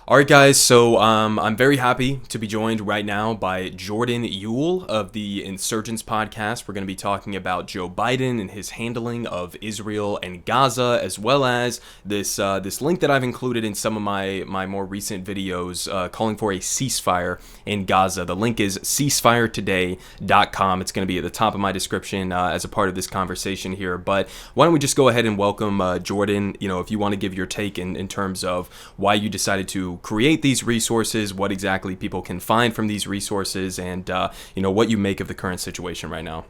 All right, guys. So I'm very happy to be joined right now by JordanUhl of the Insurgents podcast. We're going to be talking about Joe Biden and his handling of Israel and Gaza, as well as this link that I've included in some of my more recent videos calling for a ceasefire in Gaza. The link is ceasefiretoday.com. It's going to be at the top of my description as a part of this conversation here. But why don't we just go ahead and welcome Jordan? If you want to give your take in terms of why you decided to create these resources, what exactly people can find from these resources, and what you make of the current situation right now.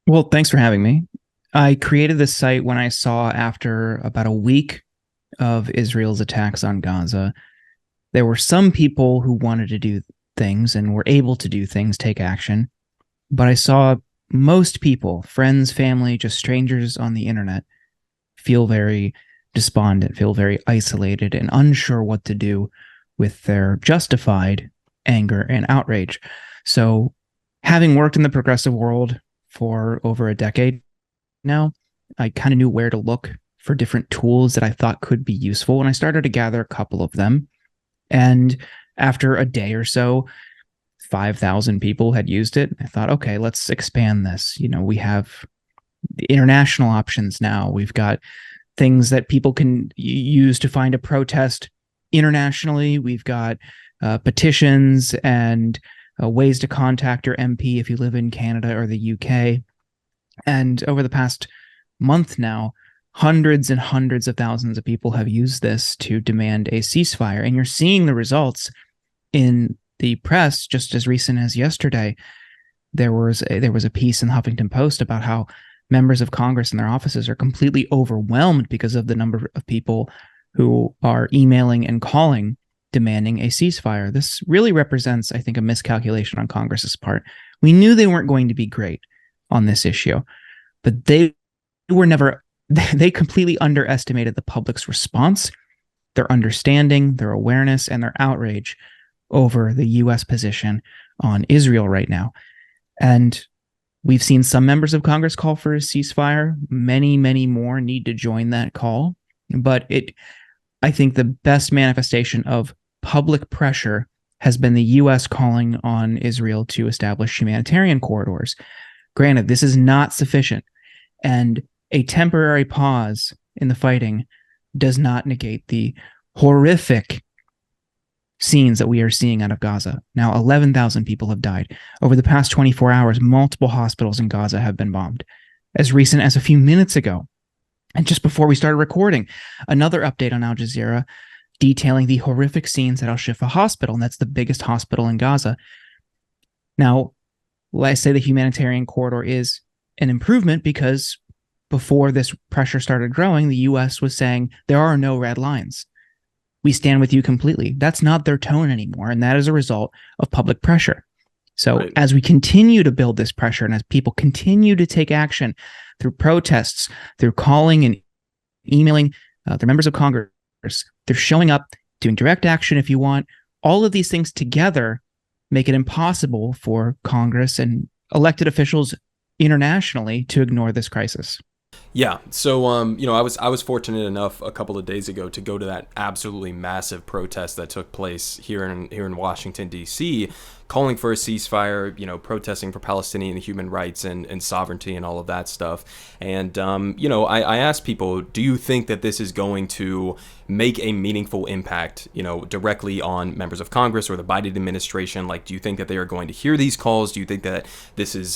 Well, thanks for having me. I created this site when I saw, after about a week of Israel's attacks on Gaza, there were some people who wanted to do things and were able to do things, take action. But I saw most people, friends, family, just strangers on the internet, feel very despondent, feel very isolated and unsure what to do with their justified anger and outrage. So, having worked in the progressive world for over a decade now, I kind of knew where to look for different tools that I thought could be useful, and I started to gather a couple of them. And after a day or so, 5,000 people had used it. I thought, okay, let's expand this. We have the international options now. We've got things that people can use to find a protest internationally. We've got petitions and ways to contact your MP if you live in Canada or the UK. And over the past month now, hundreds and hundreds of thousands of people have used this to demand a ceasefire. And you're seeing the results in the press. Just as recent as yesterday, there was a piece in the Huffington Post about how members of Congress and their offices are completely overwhelmed because of the number of people who are emailing and calling demanding a ceasefire. This really represents, I think, a miscalculation on Congress's part. We knew they weren't going to be great on this issue, but they completely underestimated the public's response, their understanding, their awareness, and their outrage over the U.S. position on Israel right now. And we've seen some members of Congress call for a ceasefire. Many, many more need to join that call. But I think the best manifestation of public pressure has been the U.S. calling on Israel to establish humanitarian corridors. Granted, this is not sufficient, and a temporary pause in the fighting does not negate the horrific scenes that we are seeing out of Gaza. Now, 11,000 people have died. Over the past 24 hours, multiple hospitals in Gaza have been bombed. As recent as a few minutes ago, and just before we started recording, another update on Al Jazeera detailing the horrific scenes at Al Shifa Hospital, and that's the biggest hospital in Gaza. Now, I say the humanitarian corridor is an improvement because before this pressure started growing, the U.S. was saying there are no red lines. We stand with you completely. That's not their tone anymore, and that is a result of public pressure. So right. As we continue to build this pressure and as people continue to take action through protests, through calling and emailing their members of Congress, they're showing up, doing direct action if you want. All of these things together make it impossible for Congress and elected officials internationally to ignore this crisis. Yeah, so I was fortunate enough a couple of days ago to go to that absolutely massive protest that took place here in Washington D.C., calling for a ceasefire, protesting for Palestinian human rights and sovereignty and all of that stuff. And I asked people, do you think that this is going to make a meaningful impact, directly on members of Congress or the Biden administration? Like, do you think that they are going to hear these calls? Do you think that this is,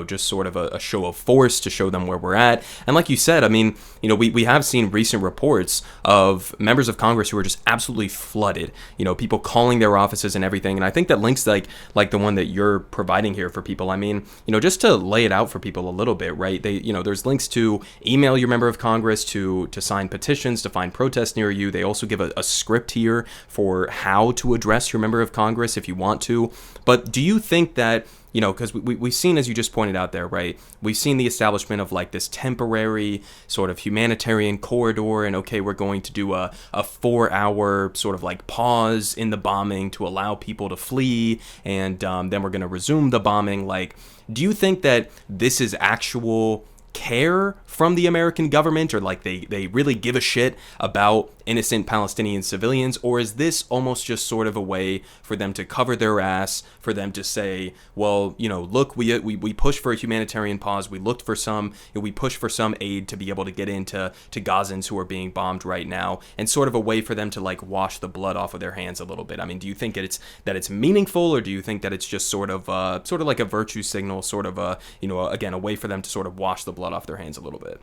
just sort of a show of force to show them where we're at? And like you said, I mean, we have seen recent reports of members of Congress who are just absolutely flooded, people calling their offices and everything. And I think that links like the one that you're providing here for people. I mean, just to lay it out for people a little bit, right? There's links to email your member of Congress, to sign petitions, to find protests near you. They also give a script here for how to address your member of Congress if you want to. But do you think that, because we've seen, as you just pointed out there, right, we've seen the establishment of like this temporary sort of humanitarian corridor, and okay, we're going to do a 4-hour sort of like pause in the bombing to allow people to flee, and then we're going to resume the bombing. Like, do you think that this is actual care from the American government, or like they really give a shit about innocent Palestinian civilians? Or is this almost just sort of a way for them to cover their ass, for them to say, well, look, we pushed for a humanitarian pause, we looked for some, we pushed for some aid to be able to get into Gazans who are being bombed right now, and sort of a way for them to like wash the blood off of their hands a little bit? I mean, do you think that it's meaningful, or do you think that it's just sort of like a virtue signal, sort of again, a way for them to sort of wash the blood off their hands a little bit?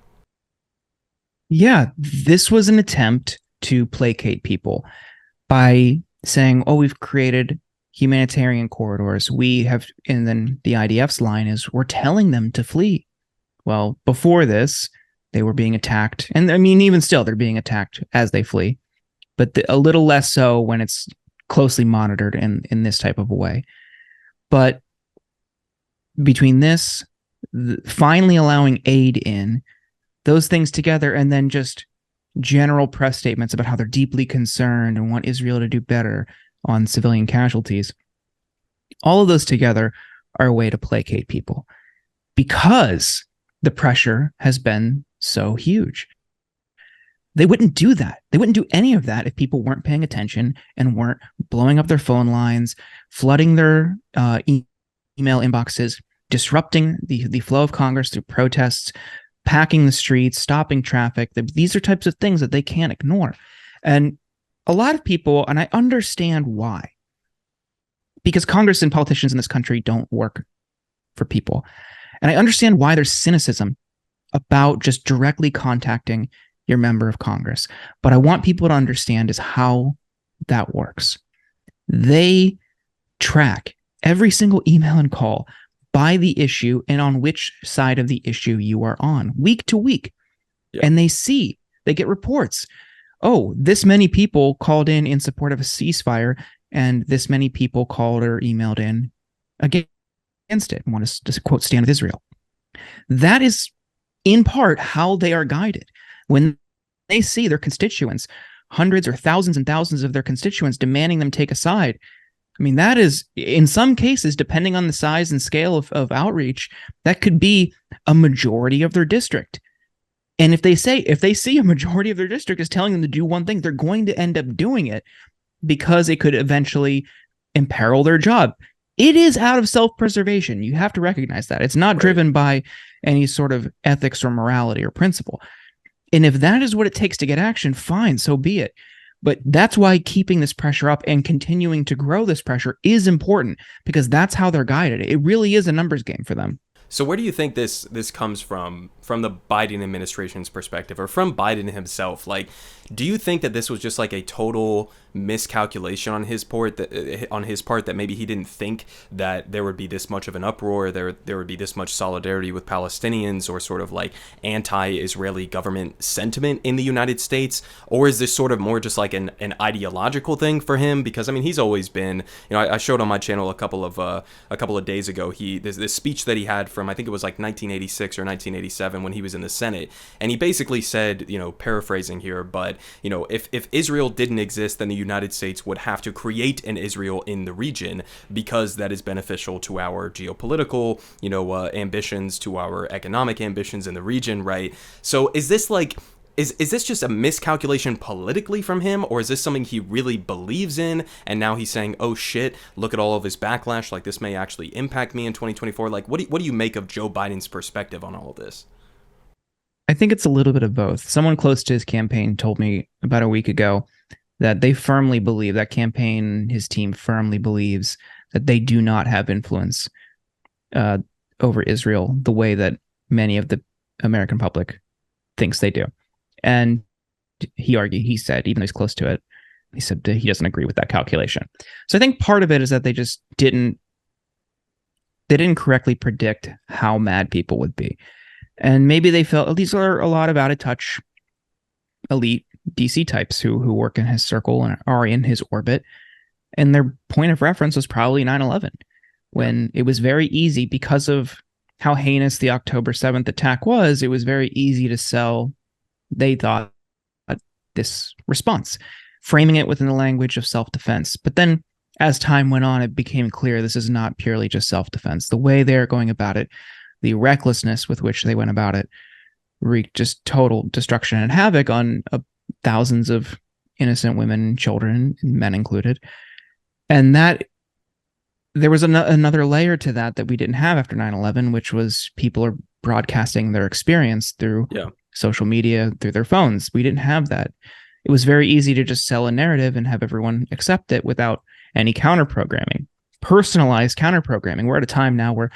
Yeah, this was an attempt to placate people by saying, oh, we've created humanitarian corridors. We have, and then the IDF's line is, we're telling them to flee. Well, before this, they were being attacked. And I mean, even still, they're being attacked as they flee, but a little less so when it's closely monitored in this type of a way. But between this, finally allowing aid in, those things together, and then just general press statements about how they're deeply concerned and want Israel to do better on civilian casualties, all of those together are a way to placate people because the pressure has been so huge. They wouldn't do that. They wouldn't do any of that if people weren't paying attention and weren't blowing up their phone lines, flooding their email inboxes, disrupting the flow of Congress through protests, packing the streets, stopping traffic. These are types of things that they can't ignore. And a lot of people, and I understand why, because Congress and politicians in this country don't work for people. And I understand why there's cynicism about just directly contacting your member of Congress. But I want people to understand is how that works. They track every single email and call by the issue and on which side of the issue you are on week to week. Yeah. And they get reports. Oh, this many people called in support of a ceasefire, and this many people called or emailed in against it and want to quote, stand with Israel. That is in part how they are guided. When they see their constituents, hundreds or thousands and thousands of their constituents demanding them take a side, I mean, that is, in some cases, depending on the size and scale of outreach, that could be a majority of their district. And if they see a majority of their district is telling them to do one thing, they're going to end up doing it because it could eventually imperil their job. It is out of self-preservation. You have to recognize that. It's not driven by any sort of ethics or morality or principle. And if that is what it takes to get action, fine, so be it. But that's why keeping this pressure up and continuing to grow this pressure is important, because that's how they're guided. It really is a numbers game for them. So where do you think this comes from the Biden administration's perspective, or from Biden himself? Like, do you think that this was just like a total miscalculation on his part, that maybe he didn't think that there would be this much of an uproar, there would be this much solidarity with Palestinians, or sort of like anti-Israeli government sentiment in the United States? Or is this sort of more just like an ideological thing for him? Because I mean, he's always been, I showed on my channel a couple of days ago, there's this speech that he had from, I think it was like 1986 or 1987 when he was in the Senate, and he basically said, paraphrasing here, but if Israel didn't exist, then the United States would have to create an Israel in the region, because that is beneficial to our geopolitical, ambitions, to our economic ambitions in the region, right? So is this like, is this just a miscalculation politically from him, or is this something he really believes in, and now he's saying, oh shit, look at all of his backlash, like this may actually impact me in 2024? Like, what do you make of Joe Biden's perspective on all of this? I think it's a little bit of both. Someone close to his campaign told me about a week ago that they firmly believe, that campaign, his team firmly believes, that they do not have influence over Israel the way that many of the American public thinks they do. And he said, even though he's close to it, he said he doesn't agree with that calculation. So I think part of it is that they just didn't correctly predict how mad people would be. And maybe they felt, oh, these are a lot of out of touch elite DC types who work in his circle and are in his orbit. And their point of reference was probably 9/11, when it was very easy, because of how heinous the October 7th attack was, it was very easy to sell, they thought, this response, framing it within the language of self-defense. But then as time went on, it became clear this is not purely just self-defense. The way they're going about it the recklessness with which they went about it wreaked just total destruction and havoc on thousands of innocent women and children, men included. And that there was another layer to that we didn't have after 9/11, which was people are broadcasting their experience through social media, through their phones. We didn't have that. It was very easy to just sell a narrative and have everyone accept it without any counter programming, personalized counter programming. We're at a time now where,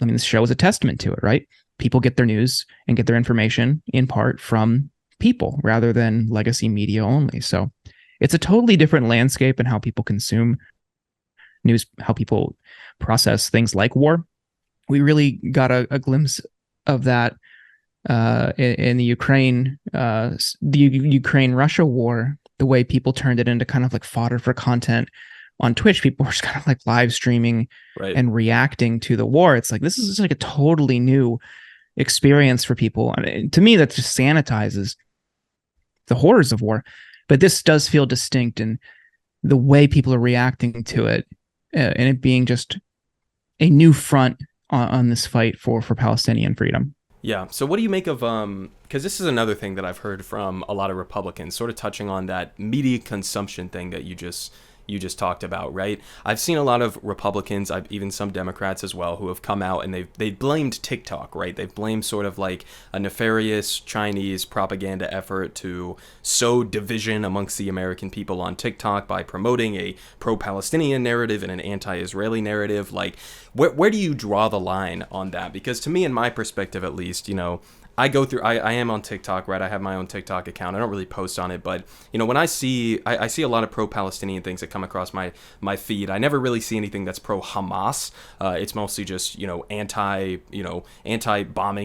I mean, this show is a testament to it, right? People get their news and get their information in part from people rather than legacy media only. So it's a totally different landscape in how people consume news, how people process things like war. We really got a glimpse of that in the Ukraine-Russia war, the way people turned it into kind of like fodder for content on Twitch. People were just kind of like live streaming and reacting to the war. It's like, this is just like a totally new experience for people. I mean, to me, that just sanitizes the horrors of war. But this does feel distinct in the way people are reacting to it, and it being just a new front on this fight for Palestinian freedom. Yeah. So what do you make of, because this is another thing that I've heard from a lot of Republicans, sort of touching on that media consumption thing that you just talked about, right? I've seen a lot of Republicans, even some Democrats as well, who have come out and they blamed TikTok, right? They've blamed sort of like a nefarious Chinese propaganda effort to sow division amongst the American people on TikTok by promoting a pro-Palestinian narrative and an anti-Israeli narrative. Like, where do you draw the line on that? Because to me, in my perspective at least, you know, I go through, I am on TikTok, right? I have my own TikTok account. I don't really post on it, but, you know, when I see a lot of pro-Palestinian things that come across my feed, I never really see anything that's pro-Hamas. It's mostly just, you know, anti-bombing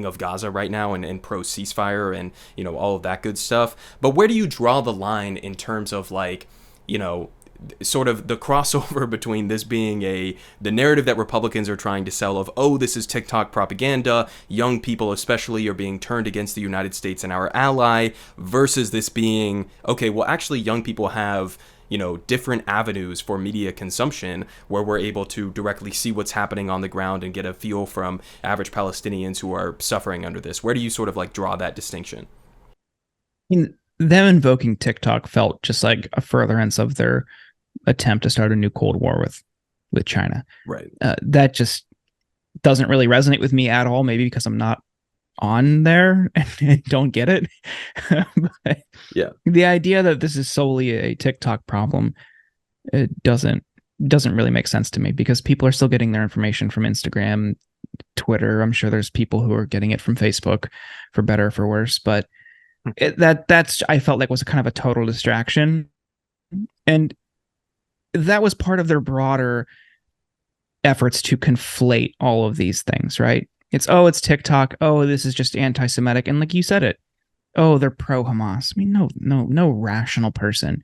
of Gaza right now and pro-ceasefire and, you know, all of that good stuff. But where do you draw the line in terms of, like, you know, sort of the crossover between this being the narrative that Republicans are trying to sell of, oh, this is TikTok propaganda, young people especially are being turned against the United States and our ally, versus this being, okay, well, actually young people have, you know, different avenues for media consumption where we're able to directly see what's happening on the ground and get a feel from average Palestinians who are suffering under this. Where do you sort of like draw that distinction? I mean, them invoking TikTok felt just like a furtherance of their attempt to start a new Cold War with China. Right. That just doesn't really resonate with me at all. Maybe because I'm not on there and don't get it. But yeah, the idea that this is solely a TikTok problem, it doesn't really make sense to me, because people are still getting their information from Instagram, Twitter. I'm sure there's people who are getting it from Facebook, for better or for worse. But that's I felt like was kind of a total distraction, and that was part of their broader efforts to conflate all of these things, right? It's TikTok. Oh, this is just anti-Semitic. And like you said it, oh, they're pro-Hamas. I mean, no rational person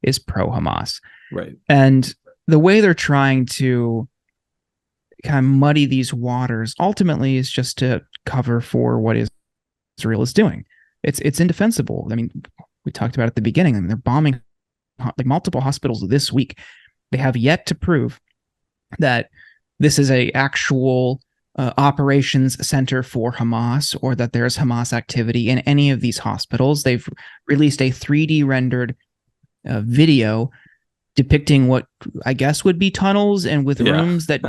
is pro-Hamas. Right. And the way they're trying to kind of muddy these waters ultimately is just to cover for what Israel is doing. It's indefensible. I mean, we talked about it at the beginning. I mean, they're bombing like multiple hospitals this week. They have yet to prove that this is a actual operations center for Hamas, or that there's Hamas activity in any of these hospitals. They've released a 3D rendered video depicting what I guess would be tunnels, and with rooms that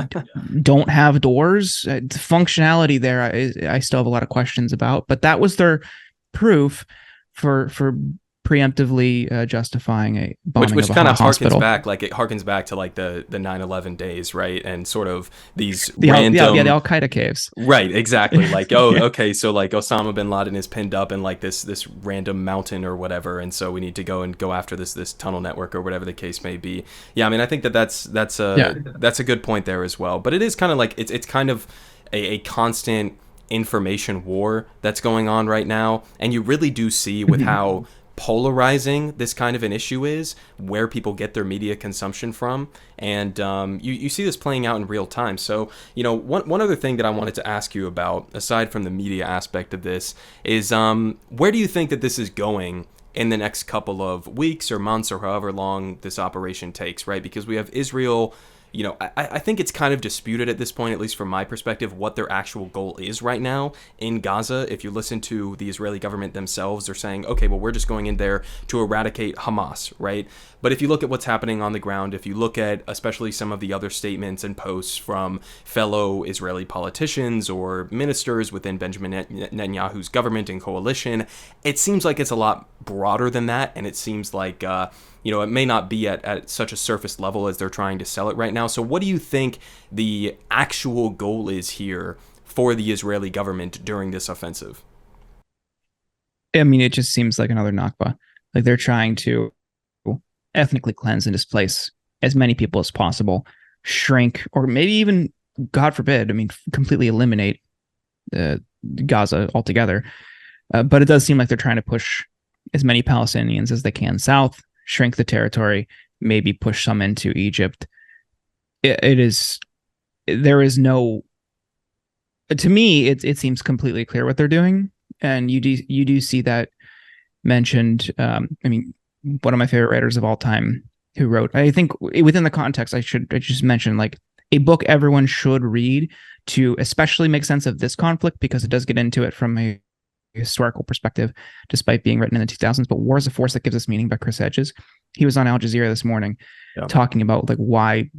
don't have doors. The functionality there, I still have a lot of questions about, but that was their proof for preemptively justifying a bombing which of a kind of hospital. harkens back to like the 9/11 days, right? And sort of these the random Al Qaeda caves, right? Exactly. Like, oh, okay, so like Osama bin Laden is pinned up in like this random mountain or whatever, and so we need to go after this tunnel network or whatever the case may be. Yeah, I mean, I think that's a good point there as well. But it is kind of like it's kind of a constant information war that's going on right now, and you really do see with how polarizing this kind of an issue is, where people get their media consumption from, and you see this playing out in real time. So, you know, one other thing that I wanted to ask you about, aside from the media aspect of this, is where do you think that this is going in the next couple of weeks or months or however long this operation takes, right? Because we have Israel, I think it's kind of disputed at this point, at least from my perspective, what their actual goal is right now in Gaza. If you listen to the Israeli government themselves, they're saying, okay, well, we're just going in there to eradicate Hamas, right? But if you look at what's happening on the ground, if you look at especially some of the other statements and posts from fellow Israeli politicians or ministers within Benjamin Netanyahu's government and coalition, it seems like it's a lot broader than that. And it seems like, it may not be at such a surface level as they're trying to sell it right now. So what do you think the actual goal is here for the Israeli government during this offensive? I mean, it just seems like another Nakba. Like they're trying to ethnically cleanse and displace as many people as possible, shrink, or maybe even, God forbid, I mean, completely eliminate Gaza altogether. But it does seem like they're trying to push as many Palestinians as they can south, shrink the territory, maybe push some into Egypt. There is no, to me, it seems completely clear what they're doing. And you do see that mentioned. I mean, one of my favorite writers of all time who wrote, I think within the context, I just mention like a book everyone should read to especially make sense of this conflict, because it does get into it from a historical perspective, despite being written in the 2000s. But War is a Force That Gives Us Meaning by Chris Hedges. He was on Al Jazeera this morning talking about like why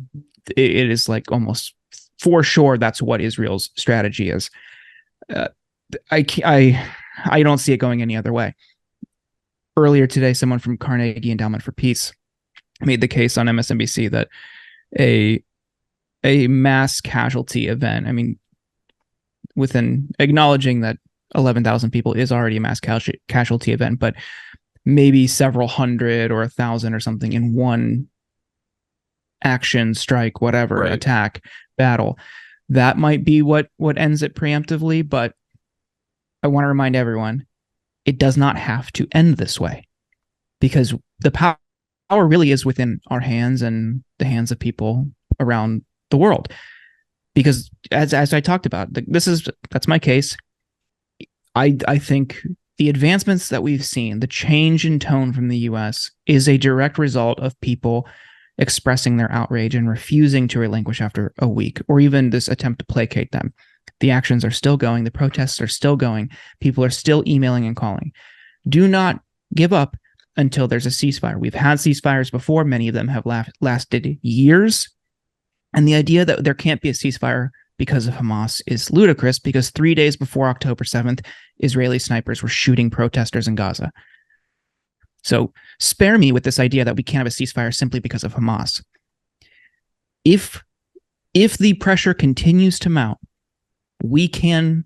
it is like almost for sure that's what Israel's strategy is. I don't see it going any other way. Earlier today, someone from Carnegie Endowment for Peace made the case on MSNBC that a mass casualty event, I mean, within acknowledging that 11,000 people is already a mass casualty event, but maybe several hundred or 1,000 or something in one action, strike, whatever, right, attack, battle, that might be what ends it preemptively. But I want to remind everyone, it does not have to end this way, because the power really is within our hands and the hands of people around the world. Because as I talked about, that's my case. I think the advancements that we've seen, the change in tone from the US, is a direct result of people expressing their outrage and refusing to relinquish after a week, or even this attempt to placate them. The actions are still going. The protests are still going. People are still emailing and calling. Do not give up until there's a ceasefire. We've had ceasefires before. Many of them have lasted years. And the idea that there can't be a ceasefire because of Hamas is ludicrous, because 3 days before October 7th, Israeli snipers were shooting protesters in Gaza. So spare me with this idea that we can't have a ceasefire simply because of Hamas. If the pressure continues to mount, we can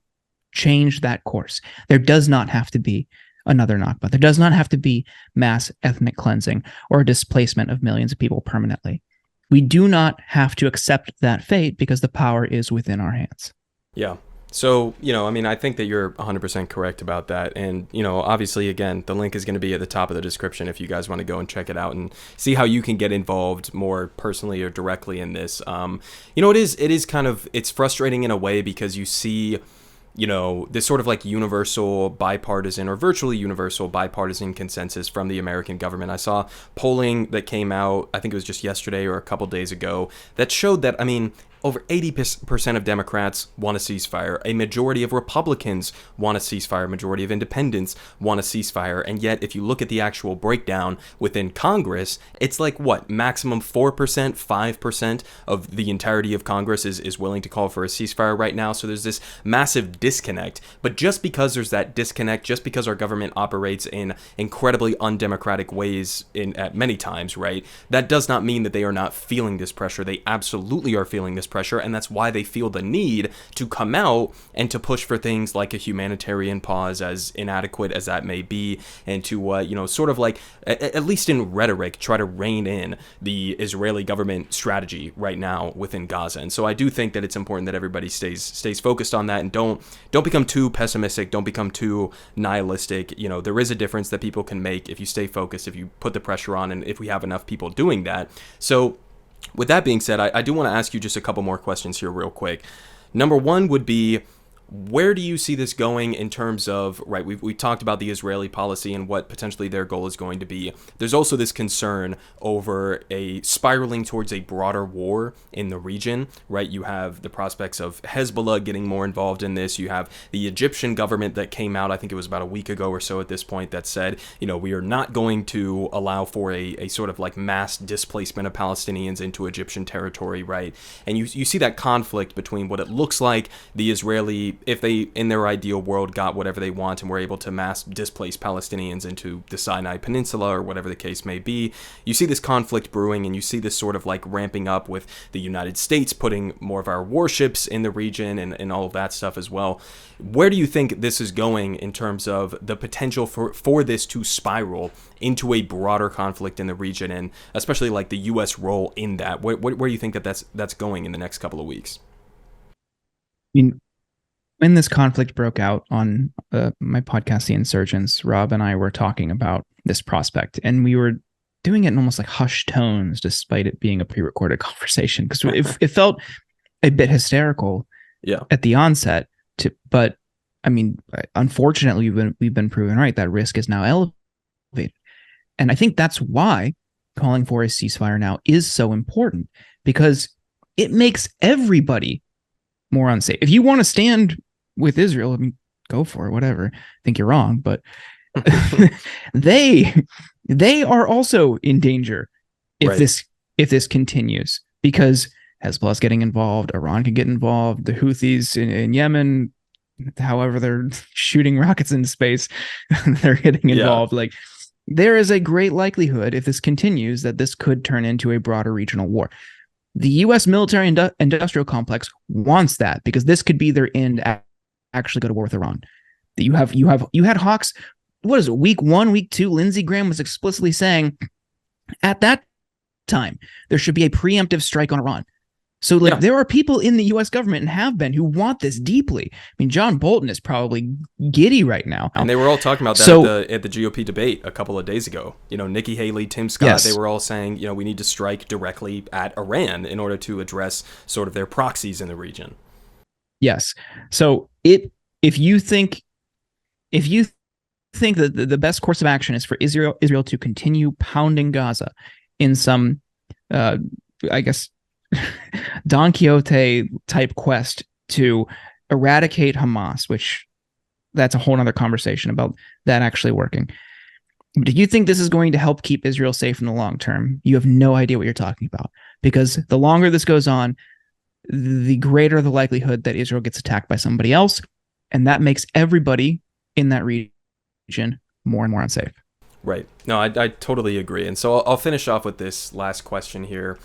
change that course. There does not have to be another Nakba. There does not have to be mass ethnic cleansing or a displacement of millions of people permanently. We do not have to accept that fate, because the power is within our hands. Yeah. So, I mean, I think that you're 100% correct about that. And, obviously, again, the link is going to be at the top of the description if you guys want to go and check it out and see how you can get involved more personally or directly in this. It is kind of, it's frustrating in a way, because you see, this sort of like universal bipartisan or virtually universal bipartisan consensus from the American government. I saw polling that came out, I think it was just yesterday or a couple days ago, that showed that, I mean, over 80% of Democrats want a ceasefire. A majority of Republicans want a ceasefire. A majority of independents want a ceasefire. And yet, if you look at the actual breakdown within Congress, it's like, what, maximum 4%, 5% of the entirety of Congress is willing to call for a ceasefire right now. So there's this massive disconnect. But just because there's that disconnect, just because our government operates in incredibly undemocratic ways at many times, right, that does not mean that they are not feeling this pressure. They absolutely are feeling this pressure, and that's why they feel the need to come out and to push for things like a humanitarian pause, as inadequate as that may be, and to sort of like, at least in rhetoric, try to rein in the Israeli government strategy right now within Gaza. And so I do think that it's important that everybody stays focused on that, and don't become too pessimistic, don't become too nihilistic. There is a difference that people can make if you stay focused, if you put the pressure on, and if we have enough people doing that. So with that being said, I do want to ask you just a couple more questions here real quick. Number one would be, Where do you see this going in terms of, right, we've talked about the Israeli policy and what potentially their goal is going to be. There's also this concern over a spiraling towards a broader war in the region, right? You have the prospects of Hezbollah getting more involved in this. You have the Egyptian government that came out, I think it was about a week ago or so at this point, that said, we are not going to allow for a sort of like mass displacement of Palestinians into Egyptian territory, right? And you see that conflict between what it looks like the Israeli, if they, in their ideal world, got whatever they want and were able to mass displace Palestinians into the Sinai Peninsula or whatever the case may be, you see this conflict brewing, and you see this sort of like ramping up with the United States putting more of our warships in the region and all of that stuff as well. Where do you think this is going in terms of the potential for this to spiral into a broader conflict in the region, and especially like the U.S. role in that? Where do you think that's going in the next couple of weeks? I mean, when this conflict broke out on my podcast, The Insurgents, Rob and I were talking about this prospect, and we were doing it in almost like hushed tones, despite it being a pre-recorded conversation, because it felt a bit hysterical at the onset. But I mean, unfortunately, we've been proven right. That risk is now elevated, and I think that's why calling for a ceasefire now is so important, because it makes everybody more unsafe. If you want to stand with Israel, I mean, go for it, whatever. I think you're wrong, but they are also in danger if this continues, because Hezbollah's getting involved, Iran can get involved, the Houthis in Yemen, however they're shooting rockets into space, they're getting involved. Like, there is a great likelihood, if this continues, that this could turn into a broader regional war. The U.S. military industrial complex wants that, because this could be their end. Actually, go to war with Iran. You had Hawks. What is it? Week 1, week 2. Lindsey Graham was explicitly saying at that time there should be a preemptive strike on Iran. So there are people in the U.S. government, and have been, who want this deeply. I mean, John Bolton is probably giddy right now. And they were all talking about that at the GOP debate a couple of days ago. Nikki Haley, Tim Scott, they were all saying, we need to strike directly at Iran in order to address sort of their proxies in the region. Yes. So if you think that the best course of action is for Israel to continue pounding Gaza in some, I guess, Don Quixote type quest to eradicate Hamas, which that's a whole other conversation about that actually working. Do you think this is going to help keep Israel safe in the long term? You have no idea what you're talking about, because the longer this goes on, the greater the likelihood that Israel gets attacked by somebody else, and that makes everybody in that region more and more unsafe. Right. No, I totally agree. And so I'll finish off with this last question here.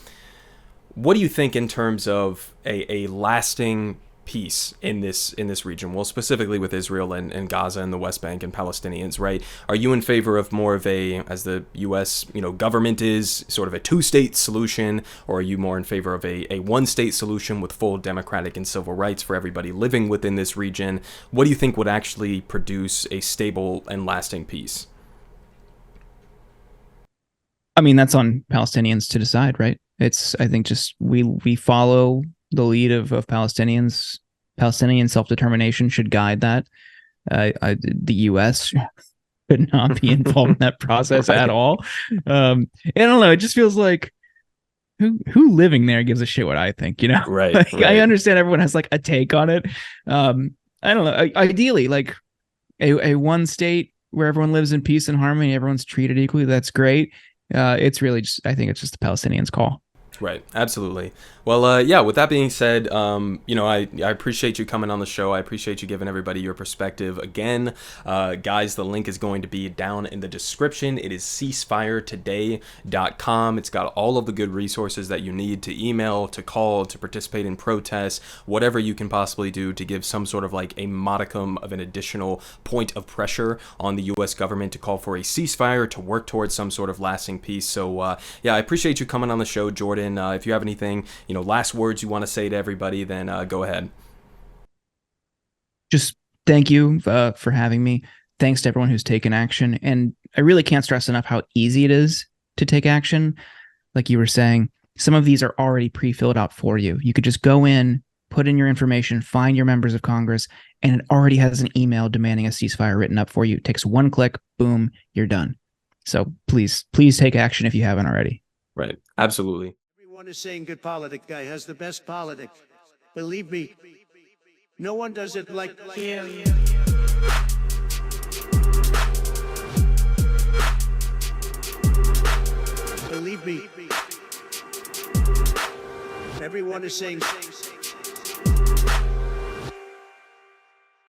What do you think in terms of a lasting peace in this region? Well, specifically with Israel and Gaza and the West Bank and Palestinians, right? Are you in favor of more of as the U.S. Government is, sort of a two-state solution, or are you more in favor of a one-state solution with full democratic and civil rights for everybody living within this region? What do you think would actually produce a stable and lasting peace? I mean, that's on Palestinians to decide, right? I think just we follow the lead of Palestinians. Palestinian self-determination should guide that. The U.S. could not be involved in that process at all. I don't know. It just feels like who living there gives a shit what I think, Right. Like, right. I understand everyone has like a take on it. I don't know. Ideally, like a one state where everyone lives in peace and harmony, everyone's treated equally. That's great. It's really just, I think it's just the Palestinians' call. Right. Absolutely. Well, yeah, with that being said, I appreciate you coming on the show. I appreciate you giving everybody your perspective. Again, guys, the link is going to be down in the description. It is ceasefiretoday.com. It's got all of the good resources that you need to email, to call, to participate in protests, whatever you can possibly do to give some sort of like a modicum of an additional point of pressure on the U.S. government to call for a ceasefire, to work towards some sort of lasting peace. So, yeah, I appreciate you coming on the show, Jordan. If you have anything, last words you want to say to everybody, then go ahead. Just thank you for having me. Thanks to everyone who's taken action. And I really can't stress enough how easy it is to take action. Like you were saying, some of these are already pre-filled out for you. You could just go in, put in your information, find your members of Congress, and it already has an email demanding a ceasefire written up for you. It takes one click, boom, you're done. So please take action if you haven't already. Right. Absolutely. Everyone is saying good Politic guy has the best Politic. Believe me, no one does it like him. Believe me, everyone is saying